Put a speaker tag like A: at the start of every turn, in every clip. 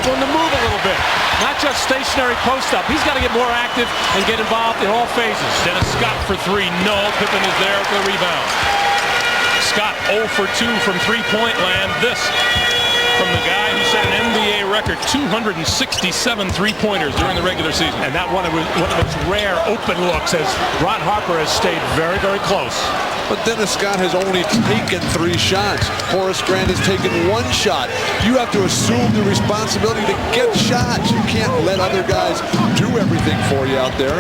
A: on the move a little bit. Not just stationary post-up. He's got to get more active and get involved in all phases.
B: Dennis Scott for three. No. Pippen is there for the rebound. Scott 0 for 2 from three-point land. This from the guy who set an NBA record, 267 three-pointers during the regular season.
A: And that one of those rare open looks as Ron Harper has stayed very, very close.
C: But Dennis Scott has only taken 3 shots. Horace Grant has taken 1 shot. You have to assume the responsibility to get shots. You can't let other guys do everything for you out there.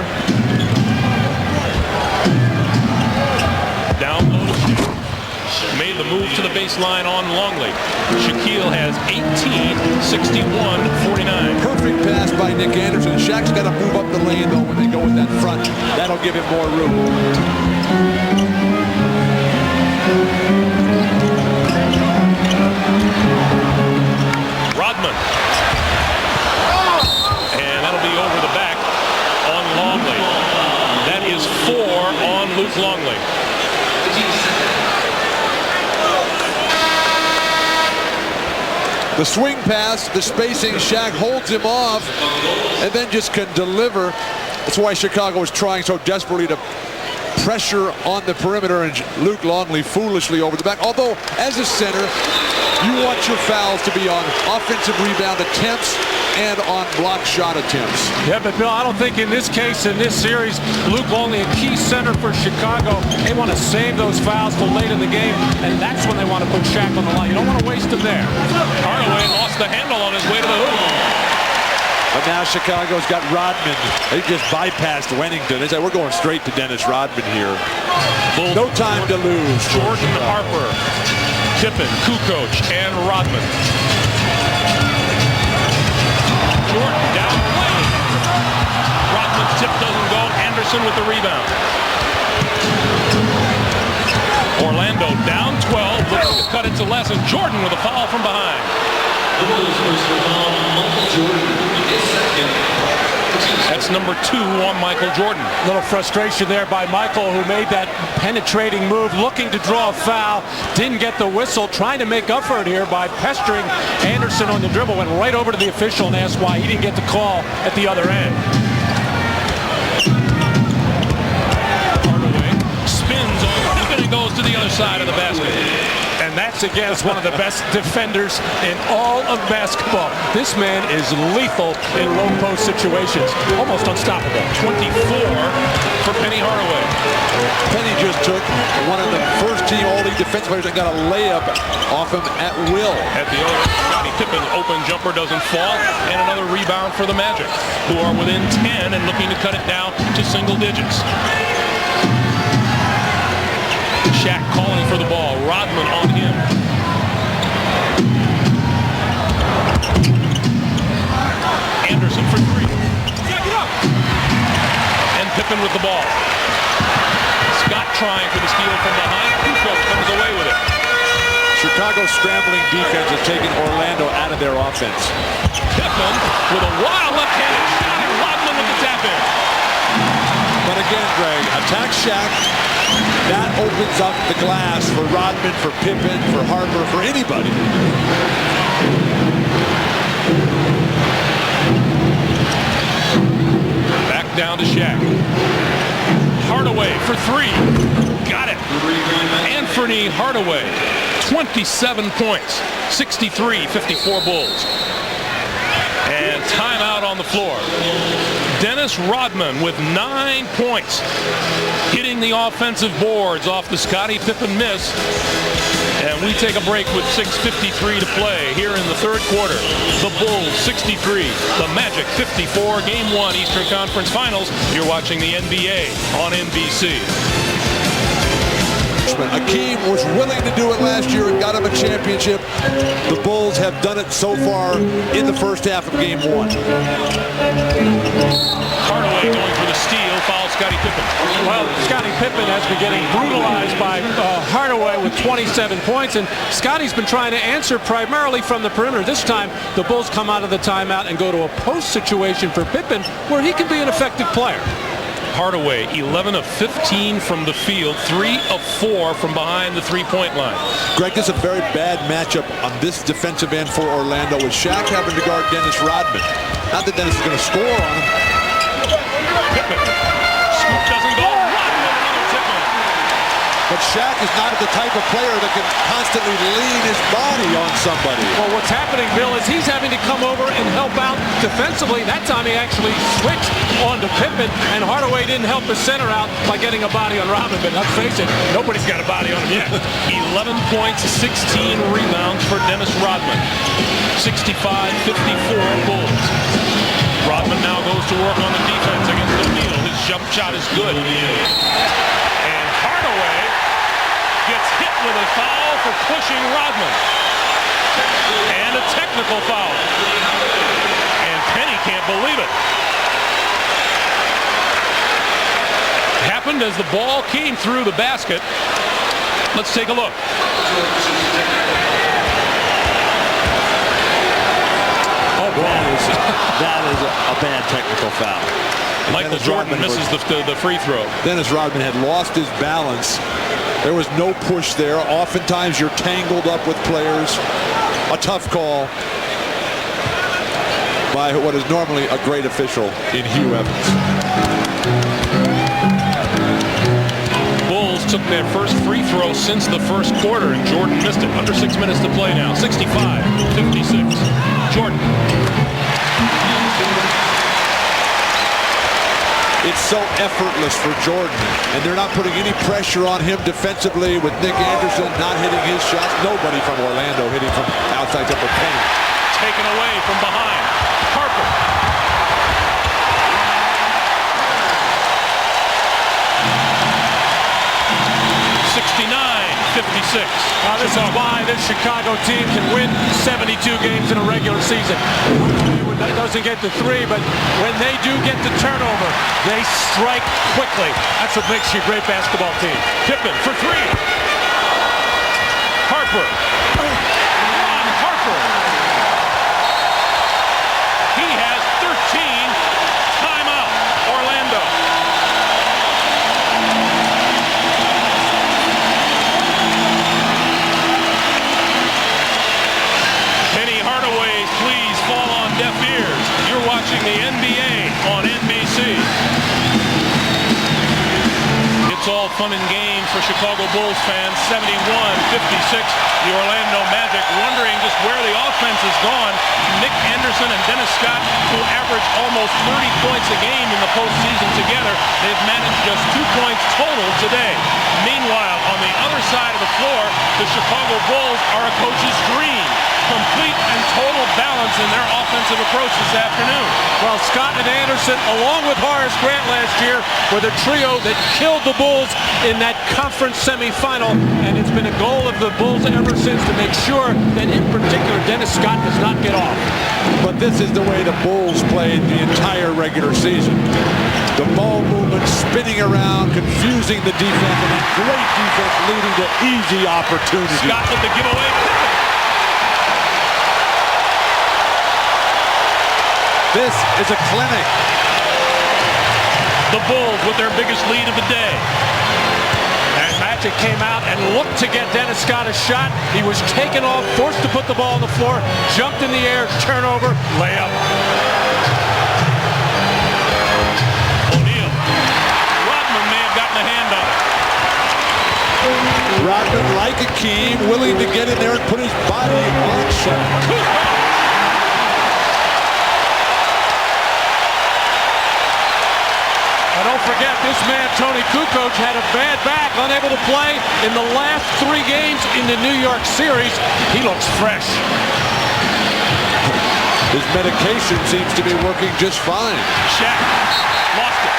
B: Down low to shoot. Made the move to the baseline on Longley. Shaquille has 18, 61, 49.
C: Perfect pass by Nick Anderson. Shaq's got to move up the lane, though, when they go with that front. That'll give him more room.
B: Rodman. And that'll be over the back on Longley. That is 4 on Luke Longley.
C: The swing pass, the spacing, Shaq holds him off and then just can deliver. That's why Chicago is trying so desperately to pressure on the perimeter, and Luke Longley foolishly over the back. Although, as a center, you want your fouls to be on offensive rebound attempts and on block shot attempts.
A: Yeah, but Bill, I don't think in this case, in this series, Luke Longley, a key center for Chicago, they want to save those fouls till late in the game, and that's when they want to put Shaq on the line. You don't want to waste them there.
B: Hardaway lost the handle on his way to the hoop.
C: But now Chicago's got Rodman. They just bypassed Wennington. They said, we're going straight to Dennis Rodman here.
B: Bulls,
C: no time to lose.
B: Jordan, Harper, Pippen, Kukoc, and Rodman. Jordan down the lane. Rodman's tip doesn't go. Anderson with the rebound. Orlando down 12, looking to cut it to less, and Jordan with a foul from behind. That's number 2 on Michael Jordan.
A: A little frustration there by Michael, who made that penetrating move, looking to draw a foul, didn't get the whistle, trying to make up for it here by pestering Anderson on the dribble, went right over to the official and asked why he didn't get the call at the other end.
B: Hardaway spins on Pippen and goes to the other side of the basket.
A: And that's against one of the best defenders in all of basketball. This man is lethal in low post situations. Almost unstoppable.
B: 24 for Penny Hardaway.
C: Penny just took one of the first-team All-League defense players and got a layup off him at will.
B: At the other end, Scottie Pippen's open jumper doesn't fall, and another rebound for the Magic, who are within 10 and looking to cut it down to single digits. Shaq calling for the ball. Rodman on him. Anderson for 3. And Pippen with the ball. Scott trying for the steal from behind. Kukoc comes away with it.
C: Chicago's scrambling defense is taking Orlando out of their offense.
B: Pippen with a wild left-handed shot, and Rodman with the tap-in.
C: But again, Greg, attack Shaq. That opens up the glass for Rodman, for Pippen, for Harper, for anybody.
B: Back down to Shaq. Hardaway for 3. Got it. Anthony Hardaway, 27 points, 63-54 Bulls. And timeout on the floor. Dennis Rodman with 9 points, hitting the offensive boards off the Scottie Pippen miss. And we take a break with 6:53 to play here in the third quarter. The Bulls 63, the Magic 54, Game 1 Eastern Conference Finals. You're watching the NBA on NBC.
C: Akeem was willing to do it last year and got him a championship. The Bulls have done it so far in the first half of Game 1.
B: Hardaway going for the steal, fouls Scottie Pippen.
A: Well, Scottie Pippen has been getting brutalized by Hardaway with 27 points, and Scottie's been trying to answer primarily from the perimeter. This time, the Bulls come out of the timeout and go to a post situation for Pippen where he can be an effective player.
B: Hardaway, 11 of 15 from the field, 3 of 4 from behind the three-point line.
C: Greg, this is a very bad matchup on this defensive end for Orlando, with Shaq having to guard Dennis Rodman. Not that Dennis is going to score on him.
B: Pippen. Scoop doesn't go. Rodman, another tip-in.
C: But Shaq is not the type of player that can constantly lean his body on somebody.
A: Well, what's happening, Bill, is he's having to come over and help out defensively. That time he actually switched on to Pippen, and Hardaway didn't help the center out by getting a body on Rodman. But let's face it, nobody's got a body on him yet.
B: 11 points, 16 rebounds for Dennis Rodman. 65-54 Bulls. Rodman now goes to work on the defense against O'Neal. His jump shot is good. And Hardaway gets hit with a foul for pushing Rodman. And a technical foul. And Penny can't believe it. Happened as the ball came through the basket. Let's take a look.
D: That is a bad technical foul.
B: Michael Jordan misses the free throw.
C: Dennis Rodman had lost his balance. There was no push there. Oftentimes you're tangled up with players. A tough call by what is normally a great official in Hugh Evans.
B: Bulls took their first free throw since the first quarter, and Jordan missed it. Under 6 minutes to play now. 65-56. Jordan.
C: It's so effortless for Jordan, and they're not putting any pressure on him defensively with Nick Anderson not hitting his shots. Nobody from Orlando hitting from outside the paint.
B: Taken away from behind. Harper.
A: Now this is why this Chicago team can win 72 games in a regular season. It doesn't get to 3, but when they do get the turnover, they strike quickly. That's what makes you a great basketball team.
B: Pippen for 3. Harper. Ron Harper. He has 13. Timeout. Orlando. You're watching the NBA on NBC. It's all fun and games for Chicago Bulls fans. 71-56. The Orlando Magic wondering just where the offense has gone. Nick Anderson and Dennis Scott, who average almost 30 points a game in the postseason together, they've managed just 2 points total today. Meanwhile, on the other side of the floor, the Chicago Bulls are a coach's dream. Complete and total balance in their offensive approach this afternoon.
A: Well, Scott and Anderson, along with Horace Grant last year, were the trio that killed the Bulls in that conference semifinal, and it's been a goal of the Bulls ever since to make sure that, in particular, Dennis Scott does not get off.
C: But this is the way the Bulls played the entire regular season. The ball movement, spinning around, confusing the defense, and that great defense leading to easy opportunities.
B: Scott with the giveaway.
C: This is a clinic.
B: The Bulls with their biggest lead of the day.
A: And Magic came out and looked to get Dennis Scott a shot. He was taken off, forced to put the ball on the floor, jumped in the air, turnover, layup.
B: O'Neal. Rodman may have gotten a hand on it.
C: Rodman, like Akeem, willing to get in there and put his body on shot.
A: Don't forget, this man, Tony Kukoc, had a bad back, unable to play in the last 3 games in the New York series. He looks fresh.
C: His medication seems to be working just fine.
B: Shaq lost it.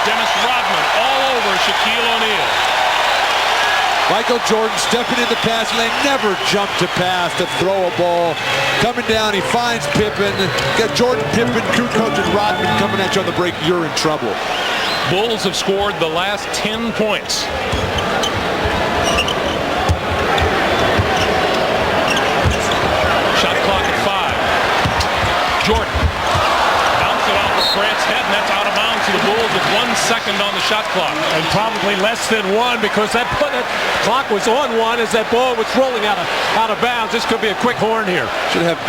B: Dennis Rodman all over Shaquille O'Neal.
C: Michael Jordan stepping in the pass lane, never jumped to pass to throw a ball. Coming down, he finds Pippen. Got Jordan, Pippen, Kukoc, and Rodman coming at you on the break. You're in trouble.
B: Bulls have scored the last 10 points. Shot clock at 5. Jordan. Bounce it off of Grant's head, and that's out. second on the shot clock.
A: And probably less than one, because that clock was on one as that ball was rolling out of bounds. This could be a quick horn here.
C: Should have